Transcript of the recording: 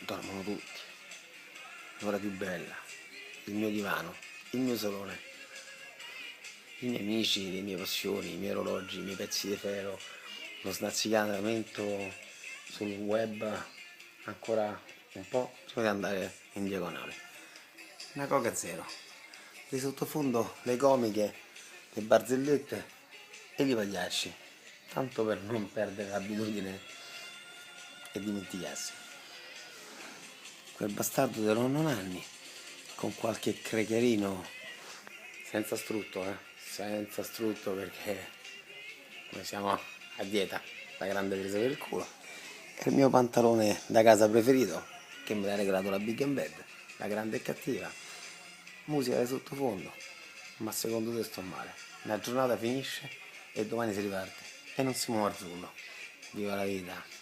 dormono tutti. L'ora più bella, il mio divano, il mio salone, i miei amici, le mie passioni, i miei orologi, i miei pezzi di ferro, lo snazzicamento sul web ancora un po' prima di andare in diagonale. Una Coca Zero. Di sottofondo le comiche, le barzellette e i pagliacci, tanto per non perdere l'abitudine e dimenticarsi. Quel bastardo di nonno Nanni con qualche crecherino senza strutto, senza strutto, perché noi siamo a dieta, la grande presa per il culo, e il mio pantalone da casa preferito che me l'ha regalato la Big and Bad, la grande e cattiva, musica di sottofondo, ma secondo te sto male, la giornata finisce e domani si riparte e non si muove azzurro, viva la vita.